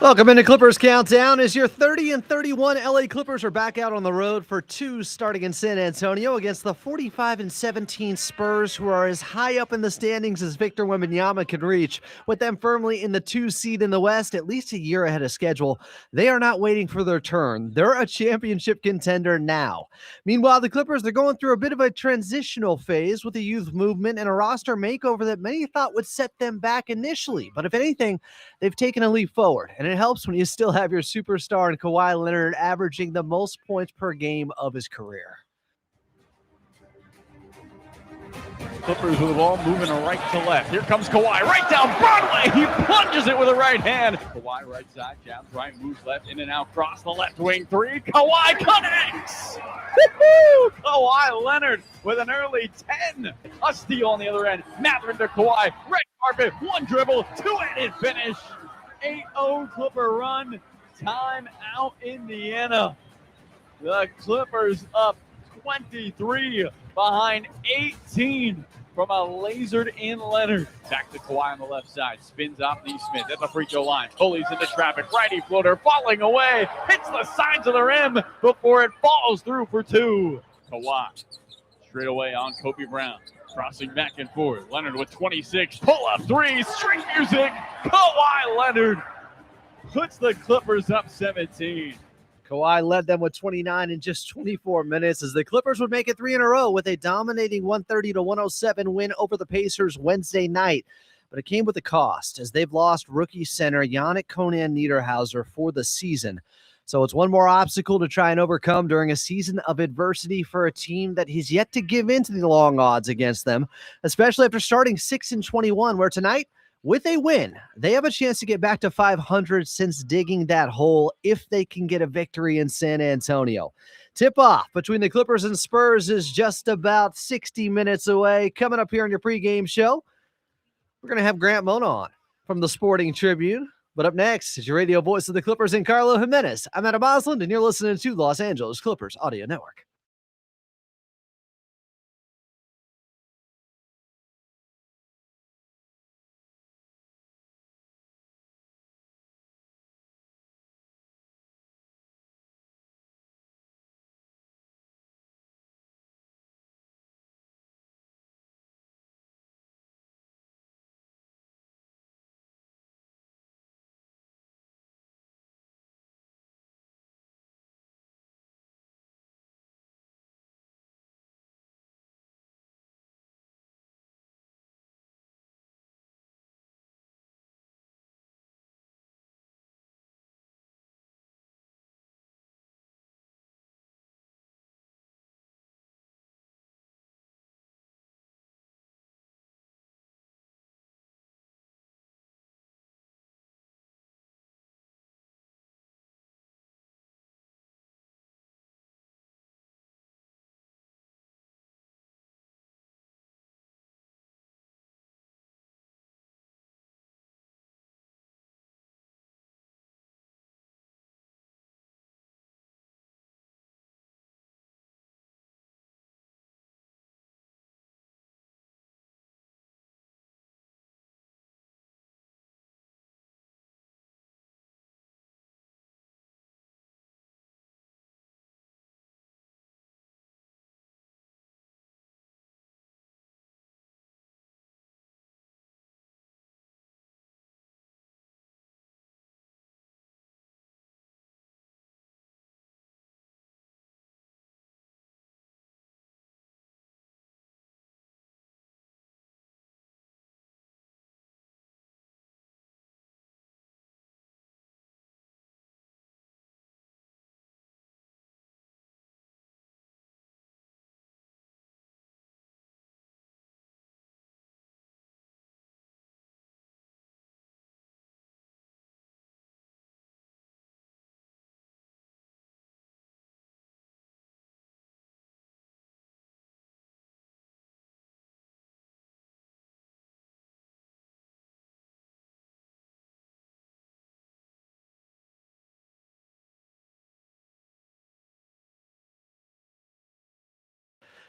Welcome into Clippers Countdown as your 30 and 31 LA Clippers are back out on the road for two starting in San Antonio against the 45 and 17 Spurs, who are as high up in the standings as Victor Wembanyama can reach. With them firmly in the 2 seed in the West, at least a year ahead of schedule, they are not waiting for their turn. They're a championship contender now. Meanwhile, the Clippers, they're going through a bit of a transitional phase with a youth movement and a roster makeover that many thought would set them back initially. But if anything, they've taken a leap forward, and it helps when you still have your superstar in Kawhi Leonard averaging the most points per game of his career. Clippers with the ball moving right to left. Here comes Kawhi right down Broadway. He plunges it with a right hand. Kawhi right side, jabs right, moves left, in and out, cross the left wing three. Kawhi connects. Woo-hoo! Kawhi Leonard with an early 10. A steal on the other end. Matherin to Kawhi. Red carpet, one dribble, two-handed finish. 8-0 Clipper run. Time out Indiana. The Clippers up 23 behind 18 from a lasered in Leonard. Back to Kawhi on the left side. Spins off Neesmith at the free throw line. Pulleys into traffic. Righty floater falling away. Hits the sides of the rim before it falls through for two. Kawhi straight away on Kobe Brown. Crossing back and forth. Leonard with 26. Pull up three. String music. Kawhi Leonard puts the Clippers up 17. Kawhi led them with 29 in just 24 minutes as the Clippers would make it three in a row with a dominating 130-107 win over the Pacers Wednesday night. But it came with a cost as they've lost rookie center Yanic Niederhauser for the season. So it's one more obstacle to try and overcome during a season of adversity for a team that has yet to give in to the long odds against them, especially after starting 6-21, where tonight, with a win, they have a chance to get back to 500 since digging that hole if they can get a victory in San Antonio. Tip-off between the Clippers and Spurs is just about 60 minutes away. Coming up here on your pregame show, we're going to have Grant Mona on from the Sporting Tribune. But up next is your radio voice of the Clippers and Carlo Jimenez. I'm Adam Osland, and you're listening to Los Angeles Clippers Audio Network.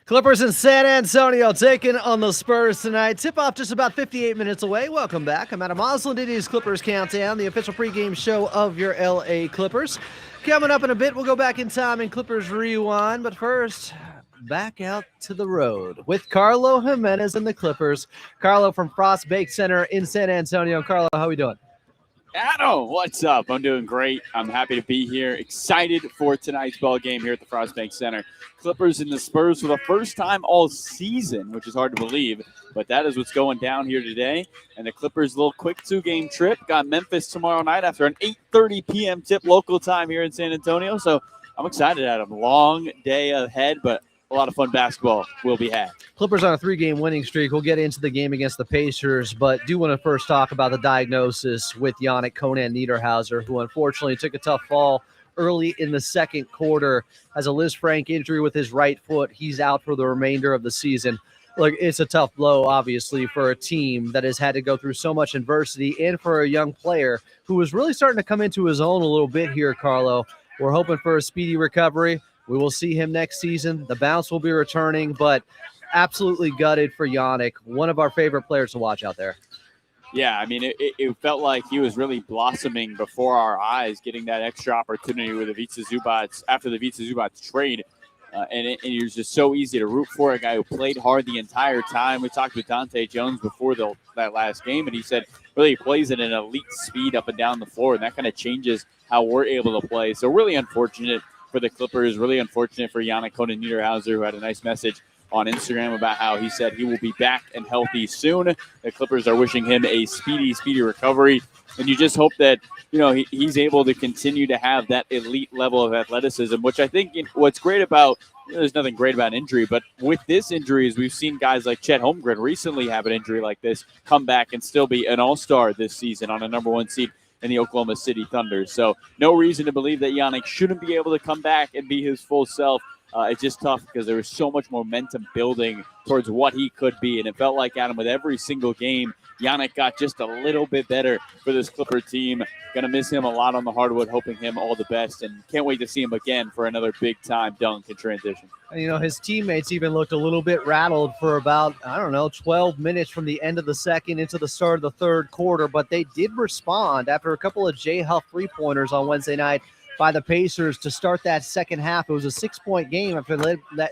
Clippers in San Antonio taking on the Spurs tonight. Tip-off just about 58 minutes away. Welcome back. I'm Adam Osland. It is Clippers Countdown, the official pregame show of your LA Clippers. Coming up in a bit, we'll go back in time in Clippers Rewind. But first, back out to the road with Carlo Jimenez and the Clippers. Carlo from Frost Bake Center in San Antonio. Carlo, how are we doing? Adam, what's up? I'm doing great. I'm happy to be here. Excited for tonight's ball game here at the Frost Bank Center. Clippers and the Spurs for the first time all season, which is hard to believe, but that is what's going down here today. And the Clippers' little quick two-game trip got Memphis tomorrow night after an 8:30 p.m. tip local time here in San Antonio. So I'm excited, Adam. Long day ahead, but a lot of fun basketball will be had. Clippers on a 3-game winning streak. We'll get into the game against the Pacers, but do want to first talk about the diagnosis with Yanic Conan Niederhauser, who unfortunately took a tough fall early in the second quarter. Has a Liz Frank injury with his right foot. He's out for the remainder of the season. Look, it's a tough blow, obviously, for a team that has had to go through so much adversity and for a young player who is really starting to come into his own a little bit here, Carlo. We're hoping for a speedy recovery. We will see him next season. The bounce will be returning, but absolutely gutted for Yanic, one of our favorite players to watch out there. Yeah, I mean, it felt like he was really blossoming before our eyes, getting that extra opportunity with the Ivica Zubac after the Ivica Zubac trade. And he was just so easy to root for, a guy who played hard the entire time. We talked with Dante Jones before that last game, and he said really he plays at an elite speed up and down the floor, and that kind of changes how we're able to play. So really unfortunate for the Clippers, really unfortunate for Yanic Conan Niederhauser, who had a nice message on Instagram about how he said he will be back and healthy soon. The Clippers are wishing him a speedy recovery. And you just hope that, he's able to continue to have that elite level of athleticism, which I think what's great about, there's nothing great about injury, but with this injury is we've seen guys like Chet Holmgren recently have an injury like this, come back and still be an all-star this season on a number 1 seed in the Oklahoma City Thunder. So no reason to believe that Yannick shouldn't be able to come back and be his full self. It's just tough because there was so much momentum building towards what he could be. And it felt like, Adam, with every single game, Yannick got just a little bit better for this Clipper team. Going to miss him a lot on the hardwood, hoping him all the best. And can't wait to see him again for another big-time dunk in transition. And, his teammates even looked a little bit rattled for about, 12 minutes from the end of the second into the start of the third quarter. But they did respond after a couple of Jay Huff three-pointers on Wednesday night by the Pacers to start that second half. It was a 6-point game after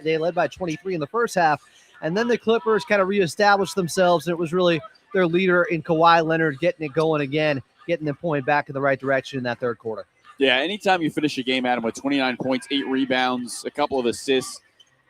they led by 23 in the first half. And then the Clippers kind of reestablished themselves. And it was really their leader in Kawhi Leonard getting it going again, getting them point back in the right direction in that third quarter. Yeah, anytime you finish a game, Adam, with 29 points, 8 rebounds, a couple of assists,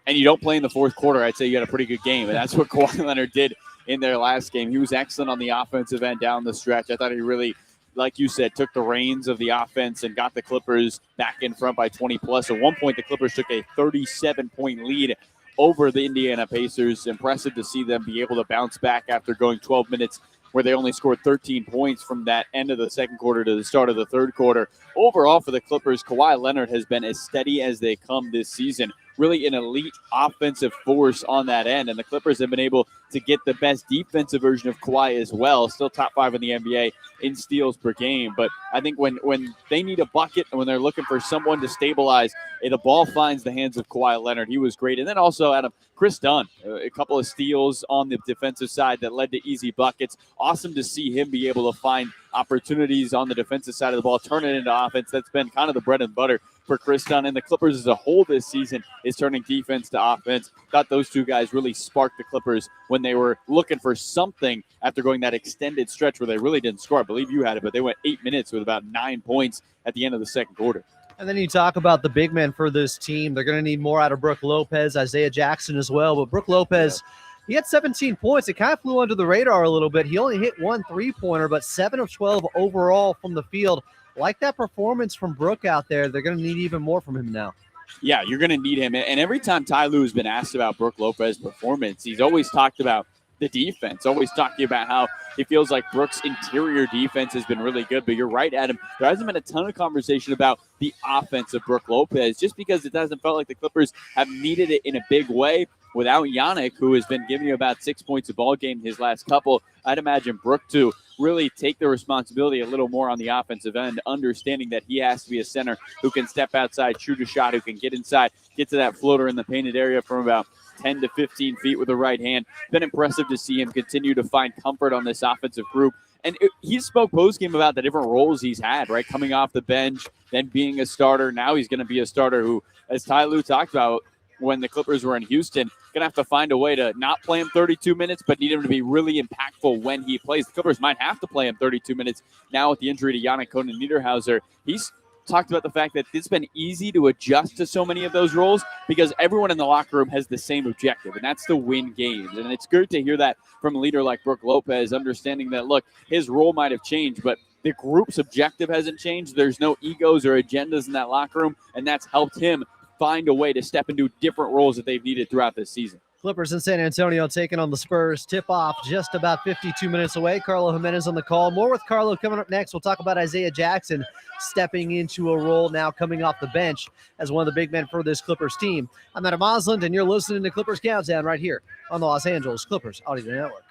and you don't play in the fourth quarter, I'd say you had a pretty good game. And that's what Kawhi Leonard did in their last game. He was excellent on the offensive end down the stretch. I thought he really, like you said, took the reins of the offense and got the Clippers back in front by 20+. At one point, the Clippers took a 37-point lead over the Indiana Pacers. Impressive to see them be able to bounce back after going 12 minutes where they only scored 13 points from that end of the second quarter to the start of the third quarter. Overall for the Clippers, Kawhi Leonard has been as steady as they come this season. Really an elite offensive force on that end, and the Clippers have been able to get the best defensive version of Kawhi as well. Still top 5 in the NBA in steals per game. But I think when they need a bucket and when they're looking for someone to stabilize, the ball finds the hands of Kawhi Leonard. He was great. And then also, Adam, Chris Dunn, a couple of steals on the defensive side that led to easy buckets. Awesome to see him be able to find opportunities on the defensive side of the ball, turn it into offense. That's been kind of the bread and butter for Chris Dunn. And the Clippers as a whole this season is turning defense to offense. Thought those two guys really sparked the Clippers when they were looking for something after going that extended stretch where they really didn't score. I believe you had it, but they went 8 minutes with about 9 points at the end of the second quarter. And then you talk about the big men for this team. They're going to need more out of Brook Lopez, Isaiah Jackson as well. But Brook Lopez, he had 17 points. It kind of flew under the radar a little bit. He only hit 1 3-pointer, but 7 of 12 overall from the field. Like that performance from Brook out there, they're going to need even more from him now. Yeah, you're going to need him. And every time Ty Lue has been asked about Brook Lopez's performance, he's always talked about the defense, always talking about how he feels like Brook's interior defense has been really good. But you're right, Adam. There hasn't been a ton of conversation about the offense of Brook Lopez just because it hasn't felt like the Clippers have needed it in a big way. Without Yannick, who has been giving you about 6 points a ball game his last couple, I'd imagine Brook to really take the responsibility a little more on the offensive end, understanding that he has to be a center who can step outside, shoot a shot, who can get inside, get to that floater in the painted area from about 10 to 15 feet with the right hand. Been impressive to see him continue to find comfort on this offensive group. And he spoke postgame about the different roles he's had, right? Coming off the bench, then being a starter. Now he's going to be a starter who, as Ty Lue talked about when the Clippers were in Houston, going to have to find a way to not play him 32 minutes, but need him to be really impactful when he plays. The Clippers might have to play him 32 minutes now with the injury to Yanic Niederhauser. He's talked about the fact that it's been easy to adjust to so many of those roles because everyone in the locker room has the same objective, and that's to win games. And it's good to hear that from a leader like Brook Lopez, understanding that, look, his role might have changed, but the group's objective hasn't changed. There's no egos or agendas in that locker room, and that's helped him find a way to step into different roles that they've needed throughout this season. Clippers in San Antonio taking on the Spurs. Tip-off just about 52 minutes away. Carlo Jimenez on the call. More with Carlo coming up next. We'll talk about Isaiah Jackson stepping into a role now coming off the bench as one of the big men for this Clippers team. I'm Adam Osland, and you're listening to Clippers Countdown right here on the Los Angeles Clippers Audio Network.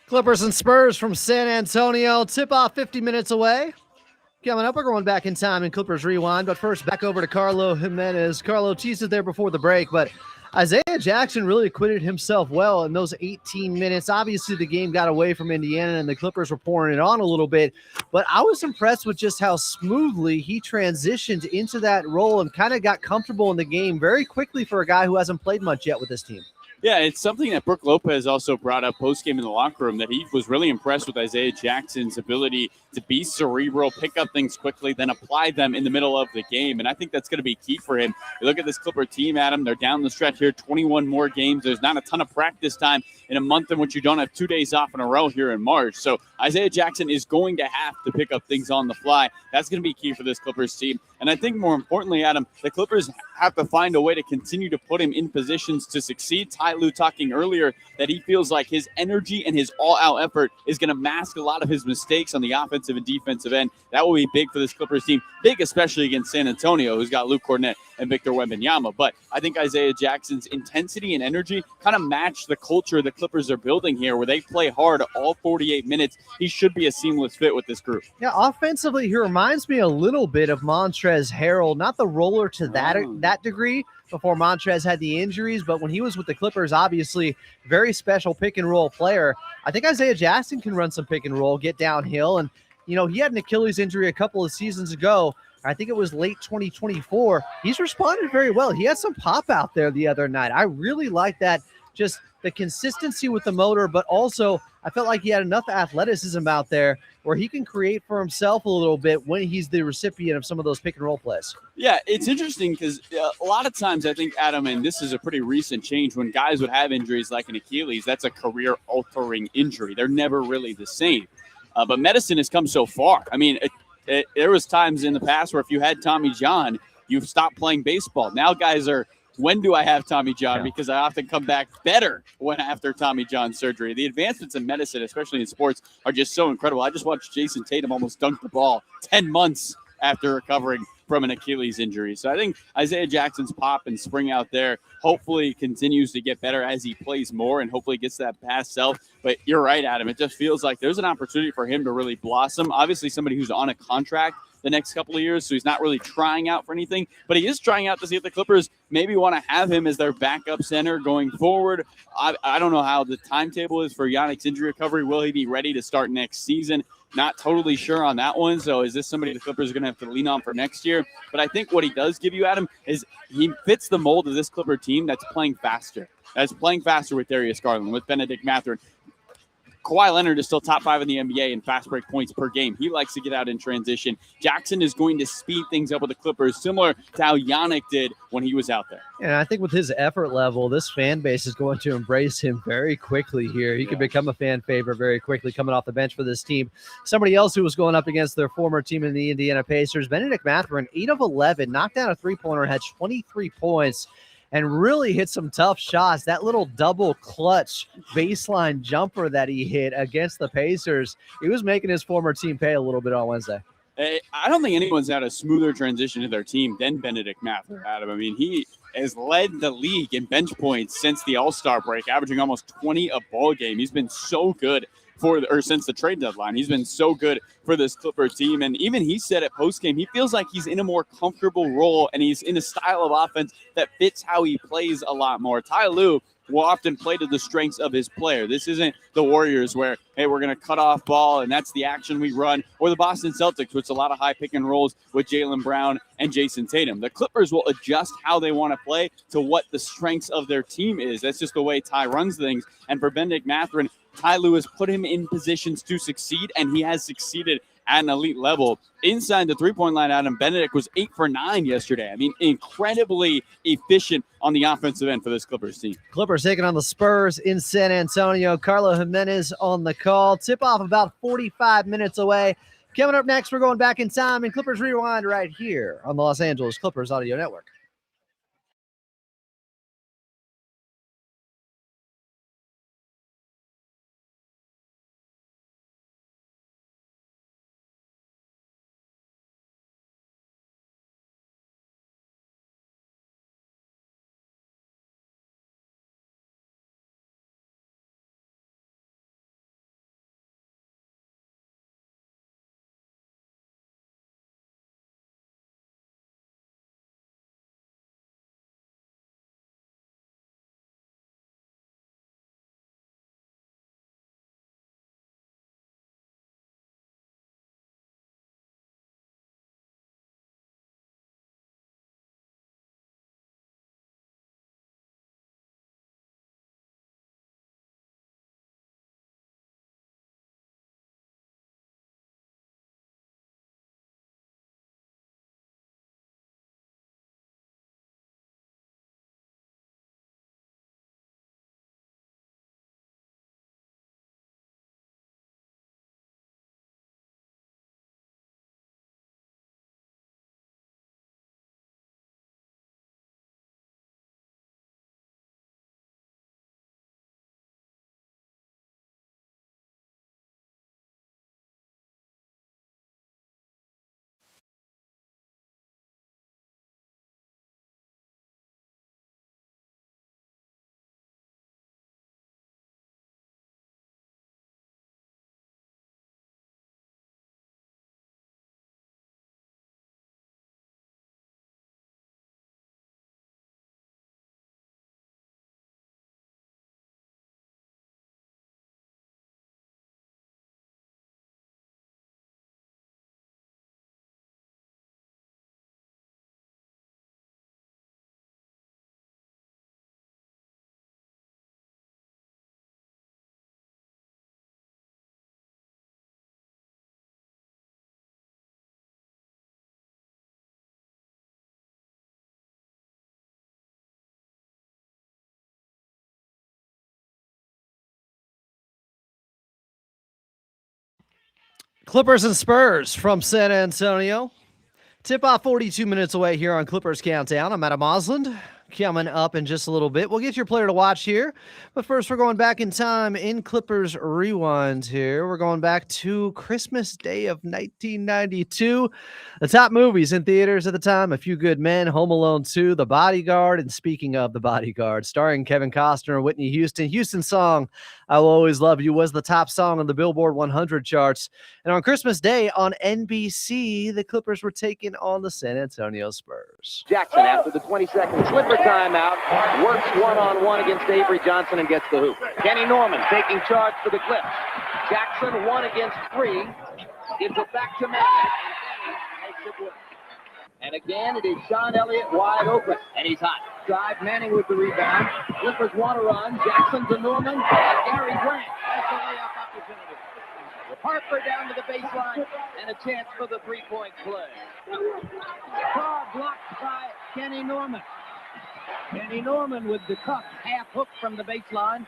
Clippers and Spurs from San Antonio. Tip-off 50 minutes away. Coming up, we're going back in time in Clippers Rewind. But first, back over to Carlo Jimenez. Carlo teased it there before the break, but Isaiah Jackson really acquitted himself well in those 18 minutes. Obviously, the game got away from Indiana, and the Clippers were pouring it on a little bit. But I was impressed with just how smoothly he transitioned into that role and kind of got comfortable in the game very quickly for a guy who hasn't played much yet with this team. Yeah, it's something that Brook Lopez also brought up post-game in the locker room, that he was really impressed with Isaiah Jackson's ability to be cerebral, pick up things quickly, then apply them in the middle of the game. And I think that's going to be key for him. You look at this Clipper team, Adam, they're down the stretch here, 21 more games. There's not a ton of practice time in a month in which you don't have 2 days off in a row here in March. So Isaiah Jackson is going to have to pick up things on the fly. That's going to be key for this Clippers team. And I think more importantly, Adam, the Clippers have to find a way to continue to put him in positions to succeed. Ty Lue talking earlier that he feels like his energy and his all-out effort is going to mask a lot of his mistakes on the offensive and defensive end. That will be big for this Clippers team, big especially against San Antonio, who's got Luke Kornet and Victor Wembanyama. But I think Isaiah Jackson's intensity and energy kind of match the culture the Clippers are building here, where they play hard all 48 minutes. He should be a seamless fit with this group. Yeah, offensively, he reminds me a little bit of Montrezl Harrell, not the roller to that degree before Montrezl had the injuries, but when he was with the Clippers, obviously very special pick and roll player. I think Isaiah Jackson can run some pick and roll, get downhill, and he had an Achilles injury a couple of seasons ago. I think it was late 2024. He's responded very well. He had some pop out there the other night. I really like that, just the consistency with the motor, but also I felt like he had enough athleticism out there where he can create for himself a little bit when he's the recipient of some of those pick and roll plays. Yeah, it's interesting because a lot of times I think, Adam, and this is a pretty recent change, when guys would have injuries like an Achilles, that's a career-altering injury. They're never really the same. But medicine has come so far. I mean, there was times in the past where if you had Tommy John, you've stopped playing baseball. Now guys are, when do I have Tommy John? Yeah. Because I often come back better when after Tommy John surgery. The advancements in medicine, especially in sports, are just so incredible. I just watched Jason Tatum almost dunk the ball 10 months after recovering from an Achilles injury. So I think Isaiah Jackson's pop and spring out there hopefully continues to get better as he plays more and hopefully gets that past self. But you're right, Adam. It just feels like there's an opportunity for him to really blossom. Obviously, somebody who's on a contract the next couple of years, so he's not really trying out for anything, but he is trying out to see if the Clippers maybe want to have him as their backup center going forward. I don't know how the timetable is for Yannick's injury recovery. Will he be ready to start next season? Not totally sure on that one. So is this somebody the Clippers are going to have to lean on for next year? But I think what he does give you, Adam, is he fits the mold of this Clipper team that's playing faster. That's playing faster with Darius Garland, with Benedict Mathurin. Kawhi Leonard is still top 5 in the NBA in fast break points per game. He likes to get out in transition. Jackson is going to speed things up with the Clippers, similar to how Yanic did when he was out there. And I think with his effort level, this fan base is going to embrace him very quickly here. He could become a fan favorite very quickly coming off the bench for this team. Somebody else who was going up against their former team in the Indiana Pacers, Benedict Mathurin, 8 of 11, knocked down a three-pointer, had 23 points, and really hit some tough shots. That little double clutch baseline jumper that he hit against the Pacers, he was making his former team pay a little bit on Wednesday. I don't think anyone's had a smoother transition to their team than Benedict Mathurin, Adam. I mean, he has led the league in bench points since the All-Star break, averaging almost 20 a ball game. He's been so good since the trade deadline. He's been so good for this Clippers team. And even he said at postgame, he feels like he's in a more comfortable role and he's in a style of offense that fits how he plays a lot more. Ty Lue will often play to the strengths of his player. This isn't the Warriors where, hey, we're going to cut off ball and that's the action we run, or the Boston Celtics, which is a lot of high pick and rolls with Jaylen Brown and Jason Tatum. The Clippers will adjust how they want to play to what the strengths of their team is. That's just the way Ty runs things. And for Benedict Mathurin, Ty Lue has put him in positions to succeed, and he has succeeded at an elite level. Inside the three-point line, Adam, Benedict was 8 for 9 yesterday. I mean, incredibly efficient on the offensive end for this Clippers team. Clippers taking on the Spurs in San Antonio. Carlo Jimenez on the call. Tip-off about 45 minutes away. Coming up next, we're going back in time and Clippers Rewind right here on the Los Angeles Clippers Audio Network. Clippers and Spurs from San Antonio. Tip-off 42 minutes away here on Clippers Countdown. I'm Adam Osland. Coming up in just a little bit. We'll get your player to watch here. But first, we're going back in time in Clippers Rewind here. We're going back to Christmas Day of 1992. The top movies in theaters at the time: A Few Good Men, Home Alone 2, The Bodyguard, and speaking of The Bodyguard, starring Kevin Costner and Whitney Houston. Houston's song, I Will Always Love You, was the top song on the Billboard 100 charts. And on Christmas Day on NBC, the Clippers were taking on the San Antonio Spurs. Jackson, after the 20-second slipper timeout, works one-on-one against Avery Johnson and gets the hoop. Kenny Norman taking charge for the Clips. Jackson 1 against 3. Gives it back to Manning, and Manning makes it work. And again, it is Sean Elliott wide open, and he's hot. Drive, Manning with the rebound. Clippers want to run. Jackson to Norman, and Gary Grant has the layup opportunity. Harper down to the baseline, and a chance for the three-point play. Carr blocked by Kenny Norman. Kenny Norman with the cup, half hook from the baseline.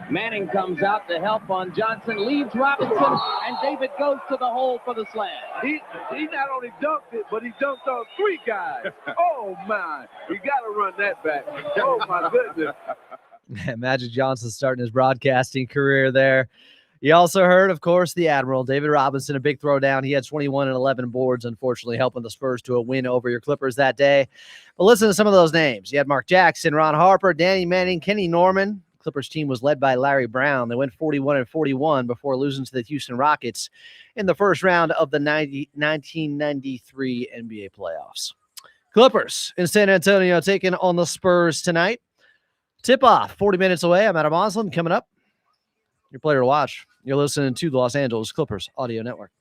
Manning comes out to help on Johnson, leaves Robinson, and David goes to the hole for the slam. He not only dunked it, but he dunked on 3 guys. Oh, my. You got to run that back. Oh, my goodness. Magic Johnson starting his broadcasting career there. You also heard, of course, the Admiral, David Robinson, a big throwdown. He had 21 and 11 boards, unfortunately, helping the Spurs to a win over your Clippers that day. But listen to some of those names. You had Mark Jackson, Ron Harper, Danny Manning, Kenny Norman. Clippers team was led by Larry Brown. They went 41-41 before losing to the Houston Rockets in the first round of the 1993 NBA playoffs. Clippers in San Antonio taking on the Spurs tonight. Tip-off 40 minutes away. I'm Adam Osland. Coming up, your player to watch. You're listening to the Los Angeles Clippers Audio Network.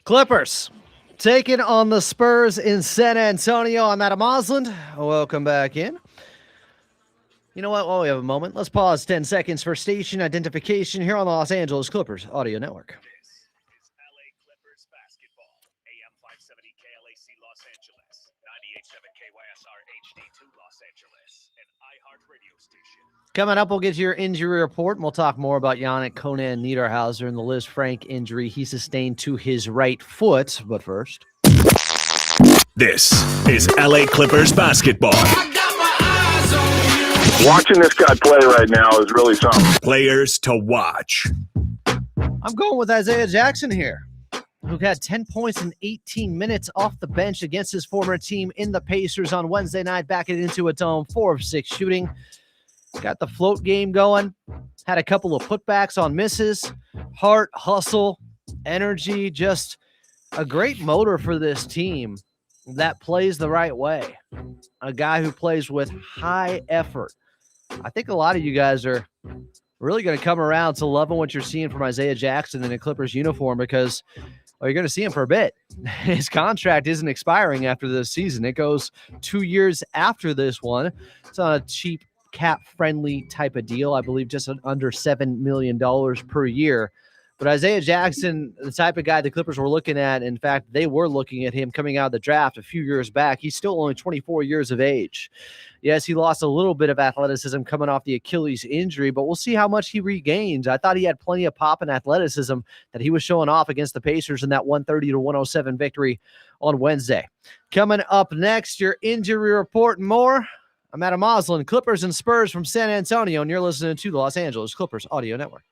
Clippers taking on the Spurs in San Antonio. I'm Adam Osland. Welcome back in. You know what? While we have a moment, let's pause 10 seconds for station identification here on the Los Angeles Clippers Audio Network. This is LA Clippers basketball. AM 570 KLAC Los Angeles, 98.7 KYSR HD2 Los Angeles, an iHeart radio station. Coming up, we'll get to your injury report, and we'll talk more about Yanic, Conan Niederhauser, and the Liz Frank injury he sustained to his right foot. But first, this is LA Clippers basketball. Watching this guy play right now is really something. Players to watch. I'm going with Isaiah Jackson here, who had 10 points in 18 minutes off the bench against his former team in the Pacers on Wednesday night, backing into a dome, 4 of 6 shooting. Got the float game going, had a couple of putbacks on misses, heart, hustle, energy, just a great motor for this team that plays the right way. A guy who plays with high effort. I think a lot of you guys are really going to come around to loving what you're seeing from Isaiah Jackson in a Clippers uniform because you're going to see him for a bit. His contract isn't expiring after this season. It goes 2 years after this one. It's on a cheap, cap-friendly type of deal. I believe just under $7 million per year. But Isaiah Jackson, the type of guy the Clippers were looking at, in fact, they were looking at him coming out of the draft a few years back. He's still only 24 years of age. Yes, he lost a little bit of athleticism coming off the Achilles injury, but we'll see how much he regains. I thought he had plenty of pop and athleticism that he was showing off against the Pacers in that 130-107 victory on Wednesday. Coming up next, your injury report and more. I'm Adam Moslin, Clippers and Spurs from San Antonio, and you're listening to the Los Angeles Clippers Audio Network.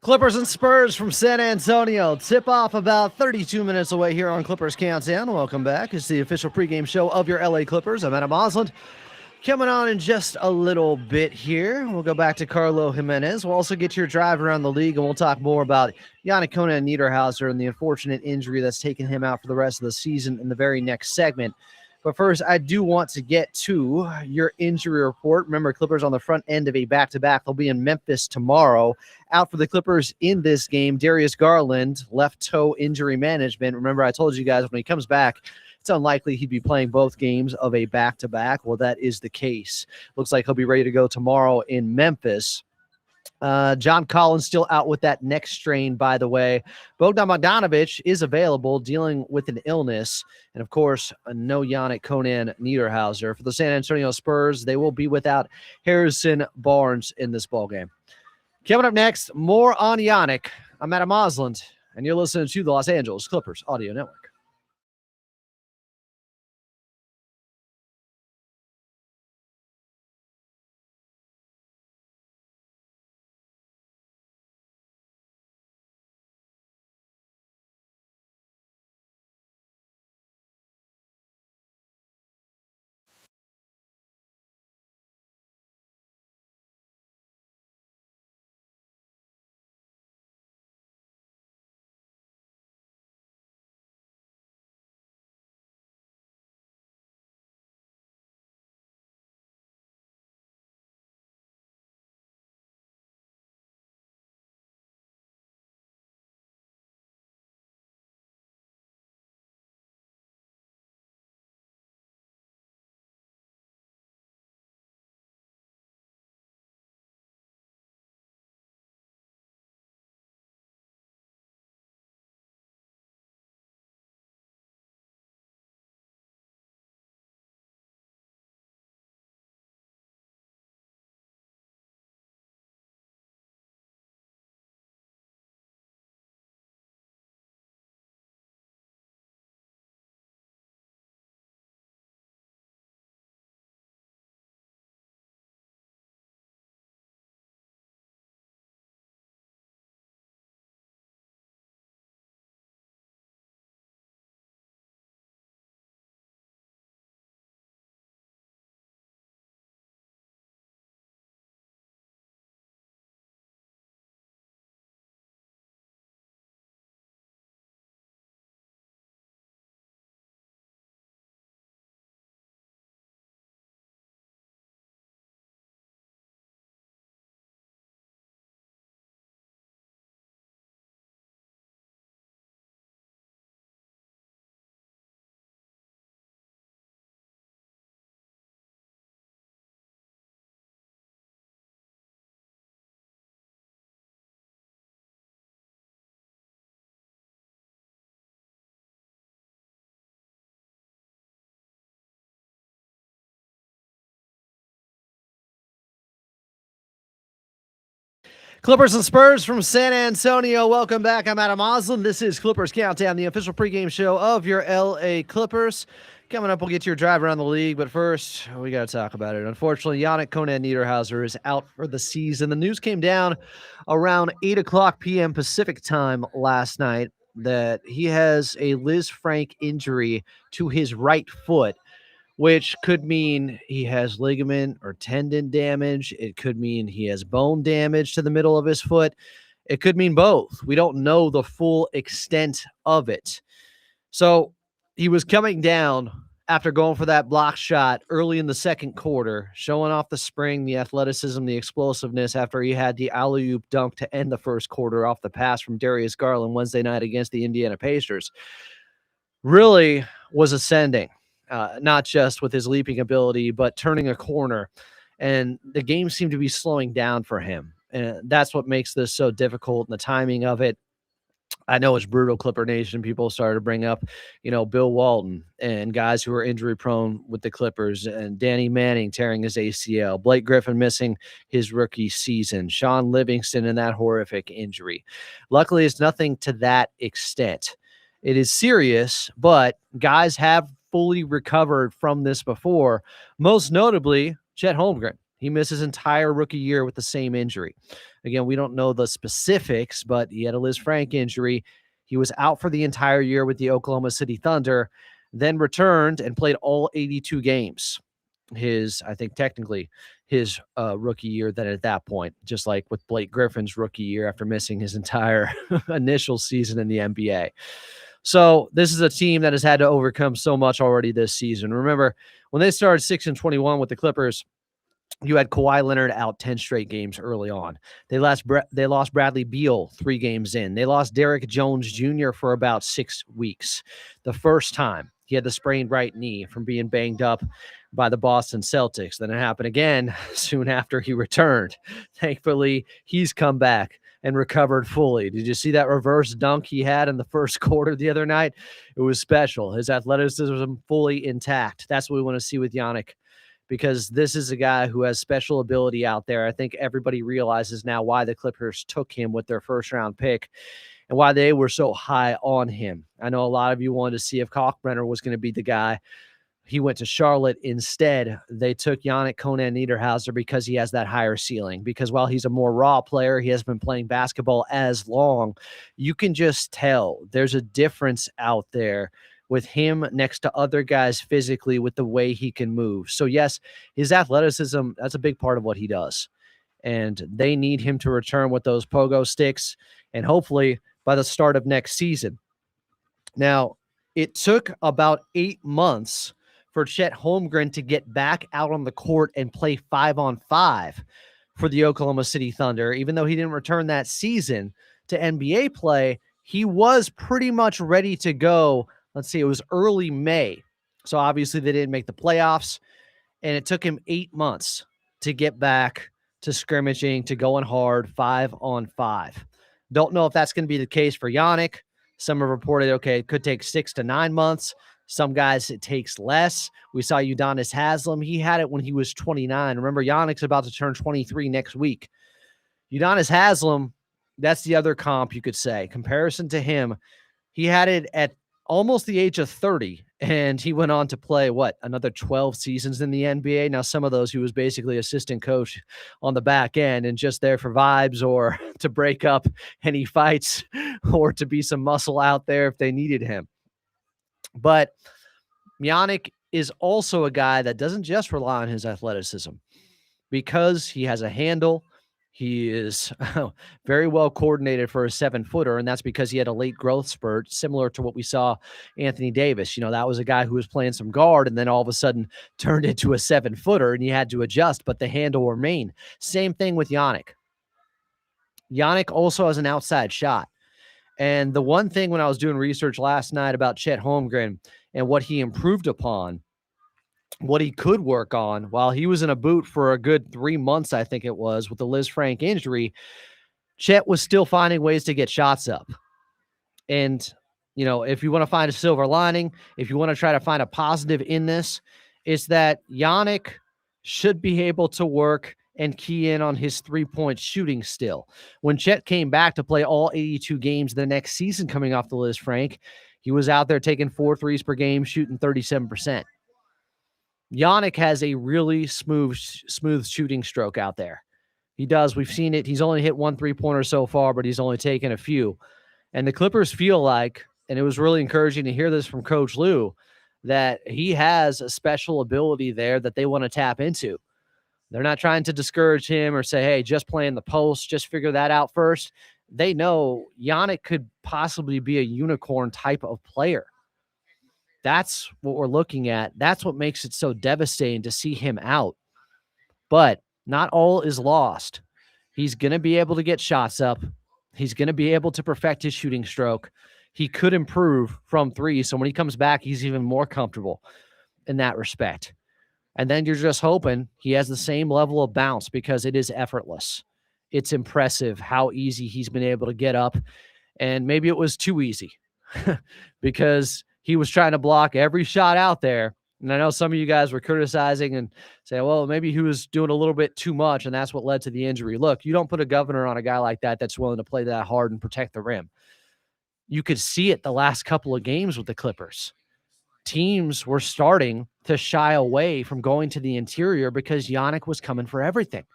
Clippers and Spurs from San Antonio. Tip-off about 32 minutes away here on Clippers Countdown. Welcome back. It's the official pregame show of your LA Clippers. I'm Adam Moslin. Coming on in just a little bit here. We'll go back to Carlo Jimenez. We'll also get your drive around the league, and we'll talk more about Yanic, Conan Niederhauser and the unfortunate injury that's taken him out for the rest of the season in the very next segment. But first, I do want to get to your injury report. Remember, Clippers on the front end of a back-to-back. They'll be in Memphis tomorrow. Out for the Clippers in this game, Darius Garland, left toe injury management. Remember, I told you guys when he comes back, it's unlikely he'd be playing both games of a back-to-back. Well, that is the case. Looks like he'll be ready to go tomorrow in Memphis. John Collins still out with that neck strain, by the way. Bogdan Bogdanovic is available, dealing with an illness. And, of course, no Yanic, Conan Niederhauser. For the San Antonio Spurs, they will be without Harrison Barnes in this ballgame. Coming up next, more on Yanic. I'm Adam Osland, and you're listening to the Los Angeles Clippers Audio Network. Clippers and Spurs from San Antonio. Welcome back. I'm Adam Osland. This is Clippers Countdown, the official pregame show of your LA Clippers. Coming up, we'll get to your drive around the league, but first, we got to talk about it. Unfortunately, Yannick Conan Niederhauser is out for the season. The news came down around 8 o'clock p.m. Pacific time last night that he has a Liz Frank injury to his right foot, which could mean he has ligament or tendon damage. It could mean he has bone damage to the middle of his foot. It could mean both. We don't know the full extent of it. So he was coming down after going for that block shot early in the second quarter, showing off the spring, the athleticism, the explosiveness after he had the alley-oop dunk to end the first quarter off the pass from Darius Garland Wednesday night against the Indiana Pacers. Really was ascending. Not just with his leaping ability, but turning a corner. And the game seemed to be slowing down for him. And that's what makes this so difficult, and the timing of it. I know it's brutal, Clipper Nation. People started to bring up, Bill Walton and guys who are injury prone with the Clippers, and Danny Manning tearing his ACL, Blake Griffin missing his rookie season, Sean Livingston in that horrific injury. Luckily, it's nothing to that extent. It is serious, but guys have fully recovered from this before, most notably Chet Holmgren. He missed his entire rookie year with the same injury. Again, we don't know the specifics, but he had a Liz Frank injury. He was out for the entire year with the Oklahoma City Thunder, then returned and played all 82 games. Technically his rookie year then at that point, just like with Blake Griffin's rookie year after missing his entire initial season in the NBA. So this is a team that has had to overcome so much already this season. Remember, when they started 6-21 with the Clippers, you had Kawhi Leonard out 10 straight games early on. They lost Bradley Beal 3 games in. They lost Derrick Jones Jr. for about 6 weeks. The first time he had the sprained right knee from being banged up by the Boston Celtics. Then it happened again soon after he returned. Thankfully, he's come back and recovered fully. Did you see that reverse dunk he had in the first quarter the other night? It was special. His athleticism fully intact. That's what we want to see with Yanic, because this is a guy who has special ability out there. I think everybody realizes now why the Clippers took him with their first-round pick and why they were so high on him. I know a lot of you wanted to see if Kalkbrenner was going to be the guy. He went to Charlotte instead. They took Yanic Conan Niederhauser because he has that higher ceiling. Because while he's a more raw player, he hasn't been playing basketball as long. You can just tell there's a difference out there with him next to other guys physically with the way he can move. So yes, his athleticism, that's a big part of what he does. And they need him to return with those pogo sticks, and hopefully by the start of next season. Now, it took about 8 months for Chet Holmgren to get back out on the court and play 5-on-5 for the Oklahoma City Thunder. Even though he didn't return that season to NBA play, he was pretty much ready to go. Let's see, it was early May. So obviously they didn't make the playoffs, and it took him 8 months to get back to scrimmaging, to going hard 5-on-5. Don't know if that's going to be the case for Yanic. Some have reported, okay, it could take 6 to 9 months. Some guys, it takes less. We saw Udonis Haslem. He had it when he was 29. Remember, Yanic's about to turn 23 next week. Udonis Haslem, that's the other comp you could say. Comparison to him, he had it at almost the age of 30, and he went on to play, another 12 seasons in the NBA. Now, some of those he was basically assistant coach on the back end and just there for vibes or to break up any fights or to be some muscle out there if they needed him. But Yanic is also a guy that doesn't just rely on his athleticism, because he has a handle. He is very well coordinated for a 7-footer, and that's because he had a late growth spurt, similar to what we saw Anthony Davis. That was a guy who was playing some guard and then all of a sudden turned into a 7-footer, and he had to adjust, but the handle remained. Same thing with Yanic. Yanic also has an outside shot. And the one thing when I was doing research last night about Chet Holmgren and what he improved upon, what he could work on while he was in a boot for a good 3 months, I think it was, with the Liz Frank injury, Chet was still finding ways to get shots up. And, if you want to find a silver lining, if you want to try to find a positive in this, it's that Yanic should be able to work and key in on his three-point shooting still. When Chet came back to play all 82 games the next season coming off the Liz Frank, he was out there taking 4 threes per game, shooting 37%. Yanic has a really smooth shooting stroke out there. He does. We've seen it. He's only hit 1 3-pointer so far, but he's only taken a few. And the Clippers feel like, and it was really encouraging to hear this from Coach Lou, that he has a special ability there that they want to tap into. They're not trying to discourage him or say, hey, just play in the post, just figure that out first. They know Yanic could possibly be a unicorn type of player. That's what we're looking at. That's what makes it so devastating to see him out. But not all is lost. He's going to be able to get shots up. He's going to be able to perfect his shooting stroke. He could improve from 3. So when he comes back, he's even more comfortable in that respect. And then you're just hoping he has the same level of bounce, because it is effortless. It's impressive how easy he's been able to get up. And maybe it was too easy because he was trying to block every shot out there. And I know some of you guys were criticizing and say, well, maybe he was doing a little bit too much, and that's what led to the injury. Look, you don't put a governor on a guy like that that's willing to play that hard and protect the rim. You could see it the last couple of games with the Clippers. Teams were starting to shy away from going to the interior because Yanic was coming for everything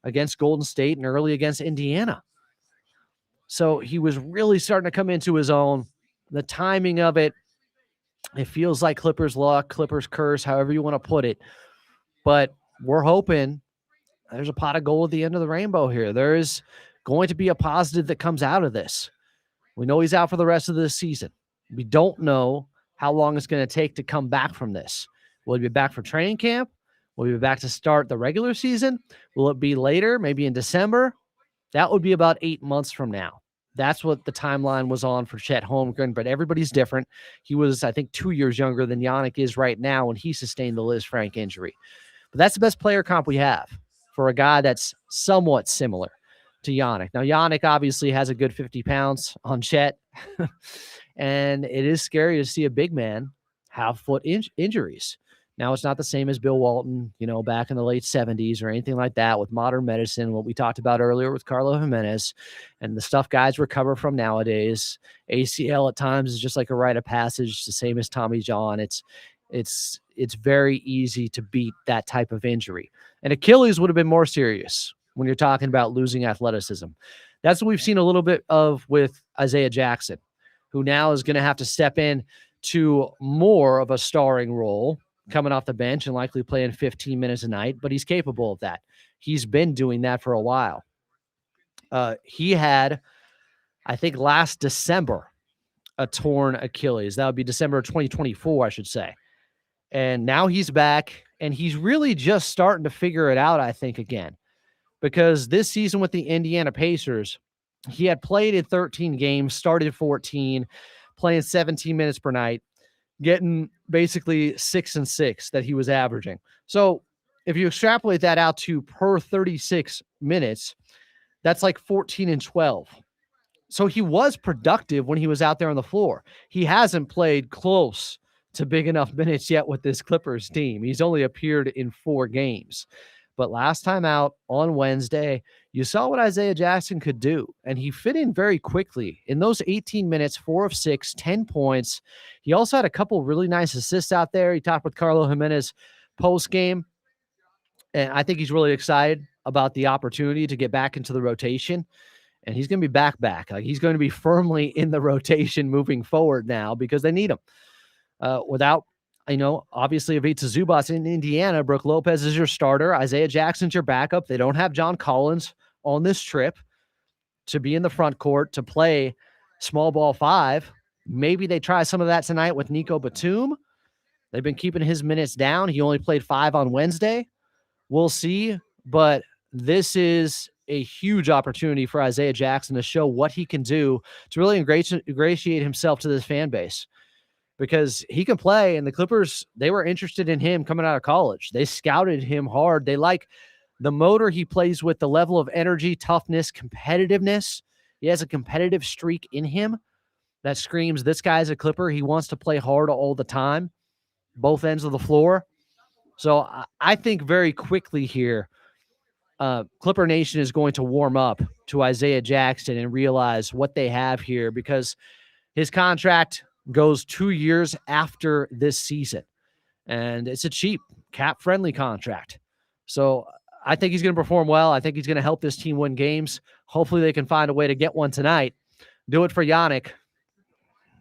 against Golden State and early against Indiana. So he was really starting to come into his own. The timing of it, it feels like Clippers luck, Clippers curse, however you want to put it. But we're hoping there's a pot of gold at the end of the rainbow here. There is going to be a positive that comes out of this. We know he's out for the rest of this season. We don't know how long it's going to take to come back from this. Will he be back for training camp? Will he be back to start the regular season? Will it be later, maybe in December? That would be about 8 months from now. That's what the timeline was on for Chet Holmgren, but everybody's different. He was, I think, 2 years younger than Yannick is right now when he sustained the Liz Frank injury. But that's the best player comp we have for a guy that's somewhat similar to Yannick. Now, Yannick obviously has a good 50 pounds on Chet, and it is scary to see a big man have foot injuries. Now, it's not the same as Bill Walton, back in the late 70s or anything like that with modern medicine, what we talked about earlier with Carlo Jimenez and the stuff guys recover from nowadays. ACL at times is just like a rite of passage, the same as Tommy John. It's very easy to beat that type of injury. And Achilles would have been more serious when you're talking about losing athleticism. That's what we've seen a little bit of with Isaiah Jackson, who now is going to have to step in to more of a starring role, coming off the bench and likely playing 15 minutes a night, but he's capable of that. He's been doing that for a while. He had, I think, last December, a torn Achilles. That would be December of 2024, I should say. And now he's back, and he's really just starting to figure it out, I think, again. Because this season with the Indiana Pacers, he had played in 13 games, started 14, playing 17 minutes per night, getting basically 6 and 6 that he was averaging. So if you extrapolate that out to per 36 minutes, that's like 14 and 12. So he was productive when he was out there on the floor. He hasn't played close to big enough minutes yet with this Clippers team. He's only appeared in 4 games. But last time out on Wednesday, you saw what Isaiah Jackson could do, and he fit in very quickly. In those 18 minutes, 4 of 6, 10 points. He also had a couple really nice assists out there. He talked with Carlo Jimenez post-game, and I think he's really excited about the opportunity to get back into the rotation, and he's going to be back. Like, he's going to be firmly in the rotation moving forward now because they need him. Without obviously Ivica Zubac in Indiana, Brook Lopez is your starter. Isaiah Jackson's your backup. They don't have John Collins on this trip to be in the front court to play small ball 5. Maybe they try some of that tonight with Nico Batum. They've been keeping his minutes down. He only played 5 on Wednesday. We'll see. But this is a huge opportunity for Isaiah Jackson to show what he can do to really ingratiate himself to this fan base. Because he can play, and the Clippers, they were interested in him coming out of college. They scouted him hard. They like the motor he plays with, the level of energy, toughness, competitiveness. He has a competitive streak in him that screams, this guy's a Clipper. He wants to play hard all the time, both ends of the floor. So I think very quickly here, Clipper Nation is going to warm up to Isaiah Jackson and realize what they have here, because his contract goes 2 years after this season, and it's a cheap, cap-friendly contract. So I think he's going to perform well. I think he's going to help this team win games. Hopefully they can find a way to get one tonight. Do it for Yanic,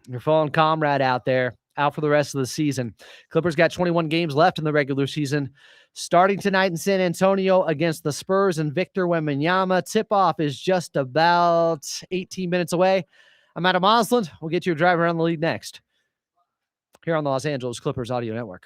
your fallen comrade out there, out for the rest of the season. Clippers got 21 games left in the regular season, starting tonight in San Antonio against the Spurs and Victor Wembanyama. Tip-off is just about 18 minutes away. I'm Adam Osland. We'll get you a drive around the league next here on the Los Angeles Clippers Audio Network.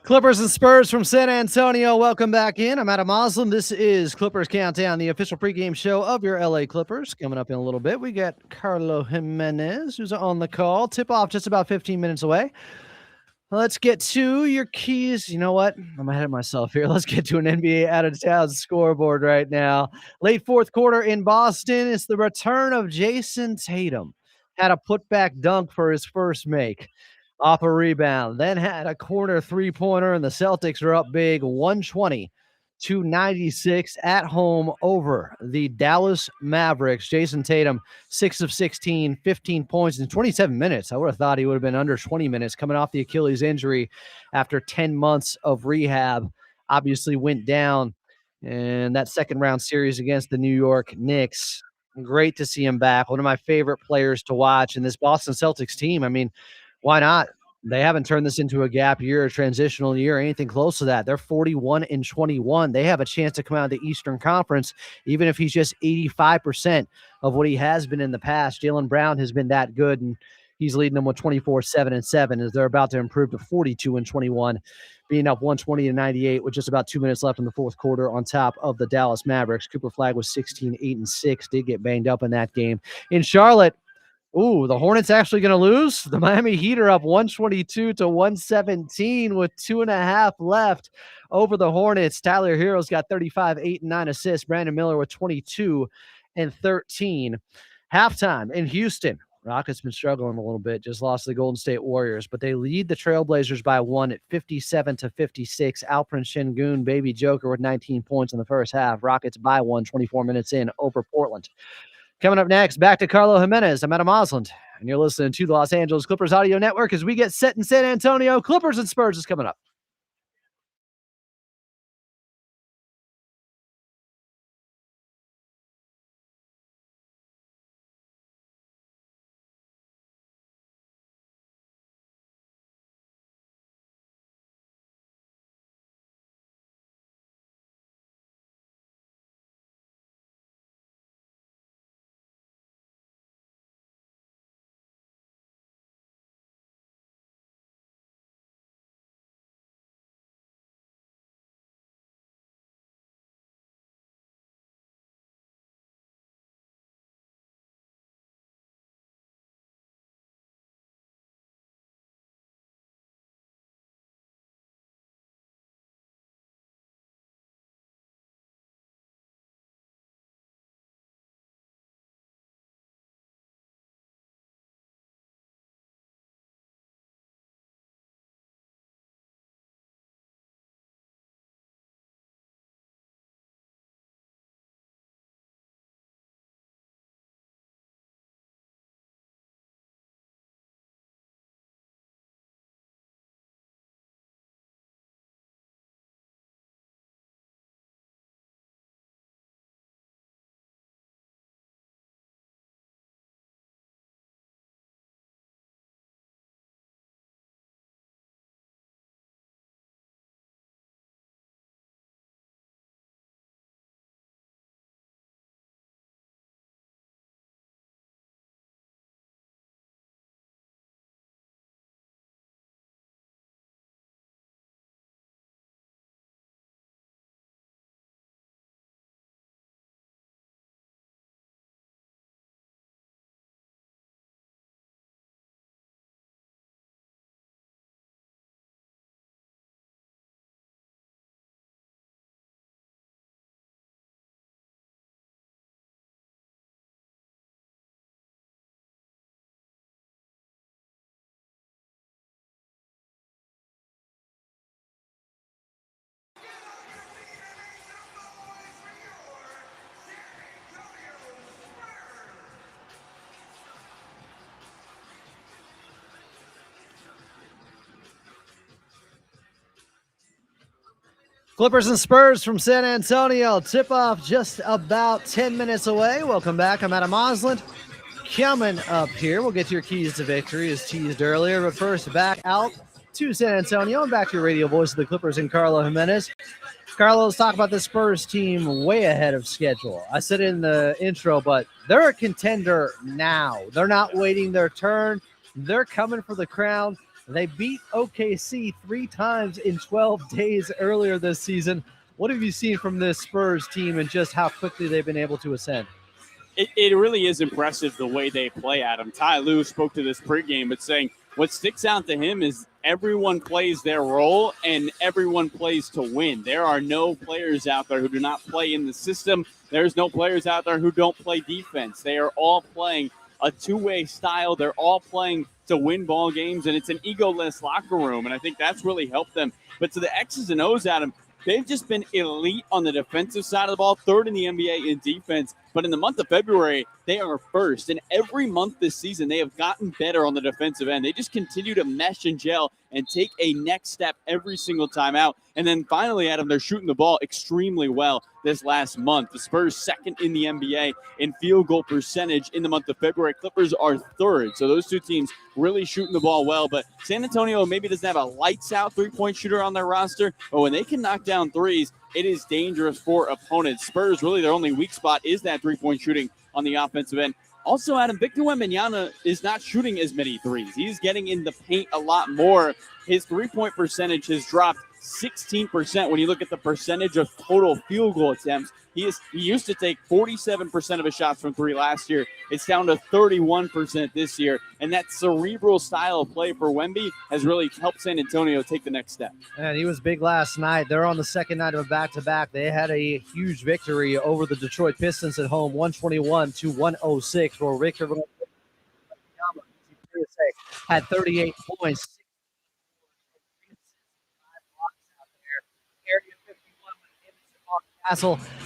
Clippers and Spurs from San Antonio. Welcome back in. I'm Adam Moslem. This is Clippers Countdown, the official pregame show of your LA Clippers. Coming up in a little bit, we got Carlo Jimenez, who's on the call. Tip off just about 15 minutes away. Let's get to your keys. You know what? I'm ahead of myself here. Let's get to an NBA out-of-town scoreboard right now. Late fourth quarter in Boston. It's the return of Jason Tatum. Had a putback dunk for his first make off a rebound, then had a corner three-pointer, and the Celtics are up big 120-96 at home over the Dallas Mavericks. Jason Tatum, 6 of 16, 15 points in 27 minutes. I would have thought he would have been under 20 minutes coming off the Achilles injury after 10 months of rehab. Obviously went down in that second-round series against the New York Knicks. Great to see him back. One of my favorite players to watch in this Boston Celtics team. I mean, why not? They haven't turned this into a gap year, a transitional year, anything close to that. They're 41-21. They have a chance to come out of the Eastern Conference, even if he's just 85% of what he has been in the past. Jaylen Brown has been that good, and he's leading them with 24-7-7 as they're about to improve to 42-21, being up 120-98 with just about 2 minutes left in the fourth quarter on top of the Dallas Mavericks. Cooper Flagg was 16-8-6, did get banged up in that game. In Charlotte, the Hornets actually going to lose. The Miami Heat are up 122-117 with 2.5 left over the Hornets. Tyler Hero's got 35, 8, and 9 assists. Brandon Miller with 22 and 13. Halftime in Houston. Rockets been struggling a little bit. Just lost to the Golden State Warriors, but they lead the Trailblazers by 1 at 57-56. Alperen Şengün, baby Joker, with 19 points in the first half. Rockets by 1, 24 minutes in over Portland. Coming up next, back to Carlo Jimenez. I'm Adam Osland, and you're listening to the Los Angeles Clippers Audio Network as we get set in San Antonio. Clippers and Spurs is coming up. Clippers and Spurs from San Antonio. Tip-off just about 10 minutes away. Welcome back. I'm Adam Osland. Coming up here, we'll get to your keys to victory as teased earlier. But first, back out to San Antonio and back to your radio voice of the Clippers and Carlo Jimenez. Carlo, let's talk about the Spurs team way ahead of schedule. I said in the intro, but they're a contender now. They're not waiting their turn. They're coming for the crown. They beat OKC 3 times in 12 days earlier this season. What have you seen from this Spurs team and just how quickly they've been able to ascend? It really is impressive the way they play, Adam. Ty Lue spoke to this pregame, but saying what sticks out to him is everyone plays their role and everyone plays to win. There are no players out there who do not play in the system. There's no players out there who don't play defense. They are all playing a two-way style. They're all playing to win ball games, and it's an egoless locker room, and I think that's really helped them. But to the X's and O's, Adam, they've just been elite on the defensive side of the ball, third in the NBA in defense. But in the month of February, they are first. And every month this season, they have gotten better on the defensive end. They just continue to mesh and gel and take a next step every single time out. And then finally, Adam, they're shooting the ball extremely well this last month. The Spurs second in the NBA in field goal percentage in the month of February. Clippers are third. So those two teams really shooting the ball well. But San Antonio maybe doesn't have a lights-out three-point shooter on their roster. But when they can knock down threes, it is dangerous for opponents. Spurs, really their only weak spot is that three-point shooting on the offensive end. Also, Adam, Victor Wembanyama is not shooting as many threes. He's getting in the paint a lot more. His three-point percentage has dropped 16% when you look at the percentage of total field goal attempts. He used to take 47% of his shots from three last year. It's down to 31% this year. And that cerebral style of play for Wemby has really helped San Antonio take the next step. And he was big last night. They're on the second night of a back-to-back. They had a huge victory over the Detroit Pistons at home, 121-106, where Victor had 38 points.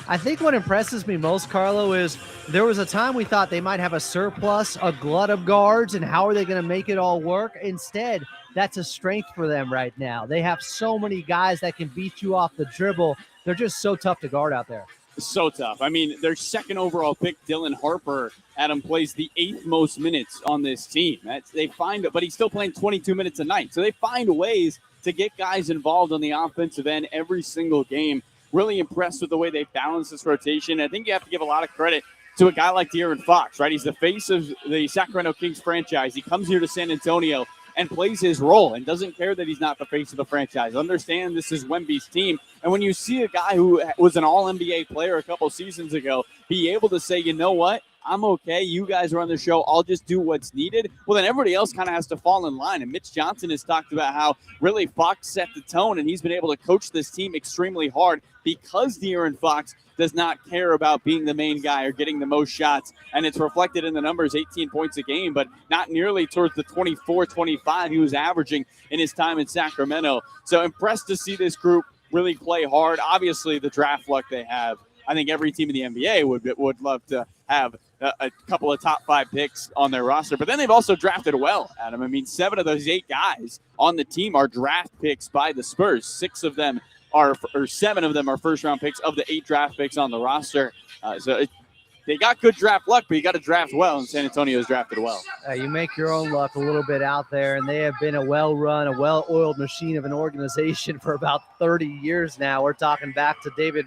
I think what impresses me most, Carlo, is there was a time we thought they might have a surplus, a glut of guards, and how are they going to make it all work? Instead, that's a strength for them right now. They have so many guys that can beat you off the dribble. They're just so tough to guard out there. So tough. I mean, their second overall pick, Dylan Harper, Adam, plays the 8th most minutes on this team. But he's still playing 22 minutes a night. So they find ways to get guys involved on the offensive end every single game. Really impressed with the way they balance this rotation. I think you have to give a lot of credit to a guy like De'Aaron Fox, right? He's the face of the Sacramento Kings franchise. He comes here to San Antonio and plays his role and doesn't care that he's not the face of the franchise. Understand this is Wemby's team. And when you see a guy who was an all-NBA player a couple seasons ago be able to say, you know what? I'm okay. You guys run the show. I'll just do what's needed. Well, then everybody else kind of has to fall in line. And Mitch Johnson has talked about how really Fox set the tone, and he's been able to coach this team extremely hard because De'Aaron Fox does not care about being the main guy or getting the most shots. And it's reflected in the numbers, 18 points a game, but not nearly towards the 24, 25 he was averaging in his time in Sacramento. So impressed to see this group really play hard. Obviously, the draft luck they have. I think every team in the NBA would love to have a couple of top 5 picks on their roster. But then they've also drafted well, Adam. I mean, 7 of those 8 guys on the team are draft picks by the Spurs. 7 of them are first-round picks of the 8 draft picks on the roster. They got good draft luck, but you got to draft well, and San Antonio's drafted well. You make your own luck a little bit out there, and they have been a well-run, a well-oiled machine of an organization for about 30 years now. We're talking back to David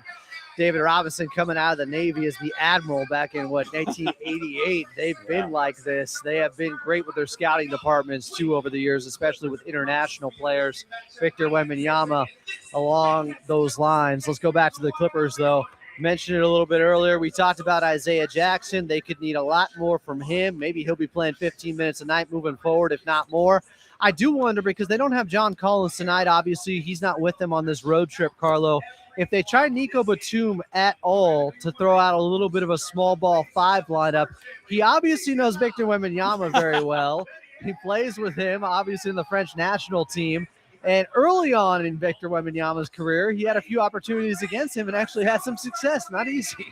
Robinson coming out of the Navy as the Admiral back in, 1988. They've been like this. They have been great with their scouting departments, too, over the years, especially with international players. Victor Wembanyama along those lines. Let's go back to the Clippers, though. Mentioned it a little bit earlier. We talked about Isaiah Jackson. They could need a lot more from him. Maybe he'll be playing 15 minutes a night moving forward, if not more. I do wonder, because they don't have John Collins tonight. Obviously, he's not with them on this road trip, Carlo. If they try Nico Batum at all to throw out a little bit of a small ball 5 lineup, he obviously knows Victor Wembanyama very well. He plays with him, obviously, in the French national team. And early on in Victor Wembanyama's career, he had a few opportunities against him and actually had some success. Not easy.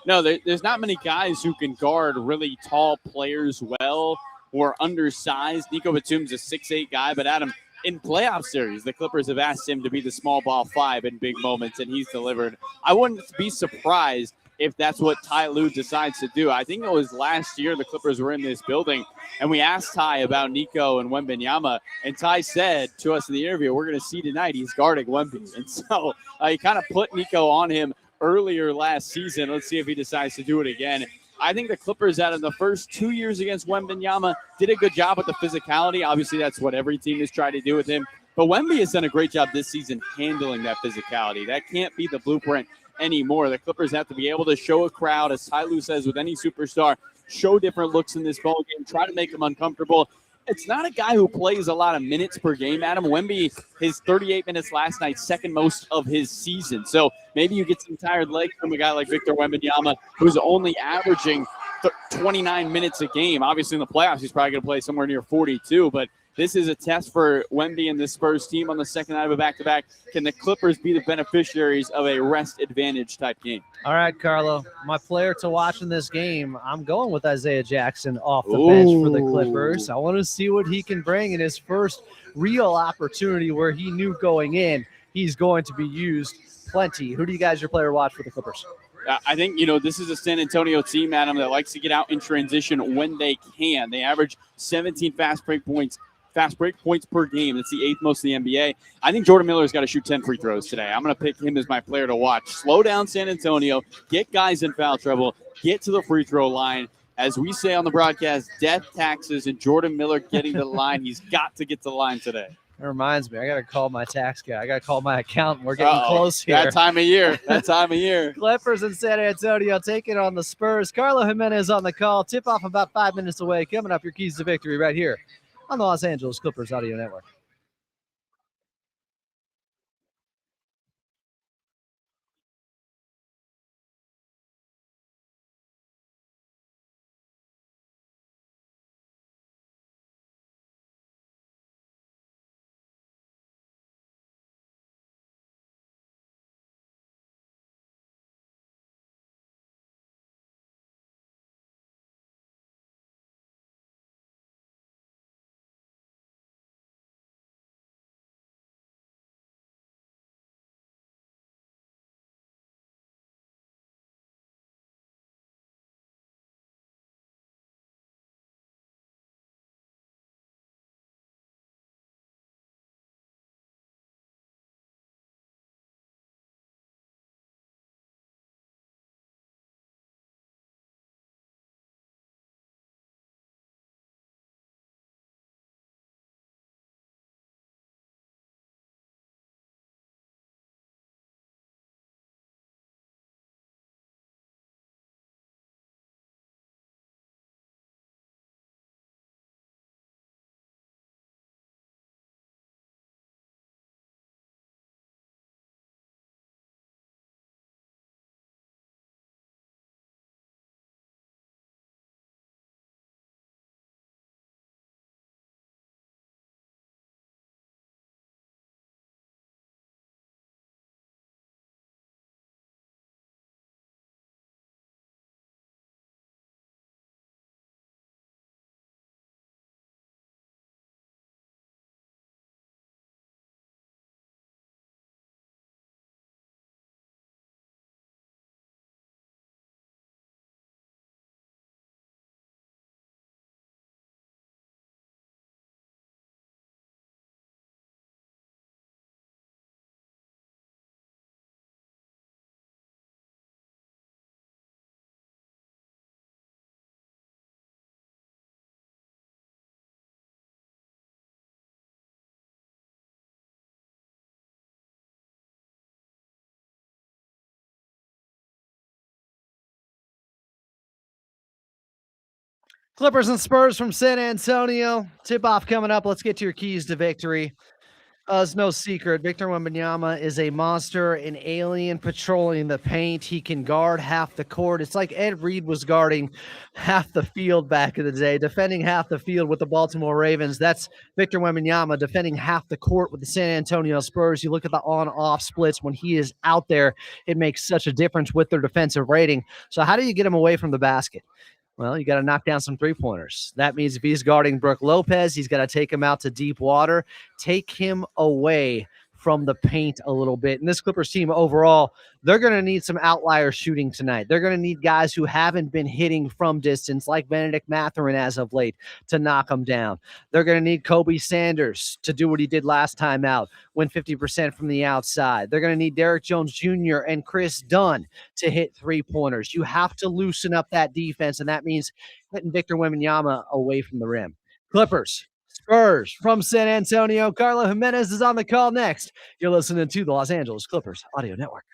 No, there's not many guys who can guard really tall players well or undersized. Nico Batum's a 6'8" guy, but Adam, in playoff series, the Clippers have asked him to be the small ball 5 in big moments, and he's delivered. I wouldn't be surprised if that's what Ty Lue decides to do. I think it was last year the Clippers were in this building, and we asked Ty about Nico and Wembanyama, and Ty said to us in the interview, we're going to see tonight he's guarding Wemby. And so he kind of put Nico on him earlier last season. Let's see if he decides to do it again. I think the Clippers, out of the first 2 years against Wembanyama, did a good job with the physicality. Obviously, that's what every team has tried to do with him. But Wemby has done a great job this season handling that physicality. That can't be the blueprint anymore. The Clippers have to be able to show a crowd, as Ty Lue says with any superstar, show different looks in this ball game, try to make them uncomfortable. It's not a guy who plays a lot of minutes per game, Adam. Wemby, his 38 minutes last night, second most of his season. So maybe you get some tired legs from a guy like Victor Wembanyama, who's only averaging 29 minutes a game. Obviously, in the playoffs, he's probably going to play somewhere near 42, but this is a test for Wemby and this Spurs team on the second night of a back-to-back. Can the Clippers be the beneficiaries of a rest advantage type game? All right, Carlo, my player to watch in this game, I'm going with Isaiah Jackson off the bench for the Clippers. I want to see what he can bring in his first real opportunity where he knew going in he's going to be used plenty. Who do you guys your player watch for the Clippers? I think, this is a San Antonio team, Adam, that likes to get out in transition when they can. They average 17 fast break points per game. That's the 8th most in the NBA. I think Jordan Miller's got to shoot 10 free throws today. I'm going to pick him as my player to watch. Slow down San Antonio, get guys in foul trouble, get to the free throw line. As we say on the broadcast, death taxes and Jordan Miller getting to the line. He's got to get to the line today. That reminds me, I got to call my tax guy. I got to call my accountant. We're getting close here. That time of year. Clippers in San Antonio taking on the Spurs. Carlo Jimenez on the call. Tip-off about 5 minutes away. Coming up, your keys to victory right here on the Los Angeles Clippers Audio Network. Clippers and Spurs from San Antonio. Tip-off coming up. Let's get to your keys to victory. It's no secret, Victor Wembanyama is a monster, an alien patrolling the paint. He can guard half the court. It's like Ed Reed was guarding half the field back in the day, defending half the field with the Baltimore Ravens. That's Victor Wembanyama defending half the court with the San Antonio Spurs. You look at the on-off splits when he is out there, it makes such a difference with their defensive rating. So how do you get him away from the basket? Well, you got to knock down some three-pointers. That means if he's guarding Brook Lopez, he's got to take him out to deep water, take him away from the paint a little bit. And this Clippers team overall, they're going to need some outlier shooting tonight. They're going to need guys who haven't been hitting from distance like Benedict Mathurin as of late to knock them down. They're going to need Kobe Sanders to do what he did last time out, win 50% from the outside. They're going to need Derrick Jones Jr. and Chris Dunn to hit three-pointers. You have to loosen up that defense, and that means hitting Victor Wembanyama away from the rim. Clippers, Spurs from San Antonio. Carlo Jimenez is on the call next. You're listening to the Los Angeles Clippers Audio Network.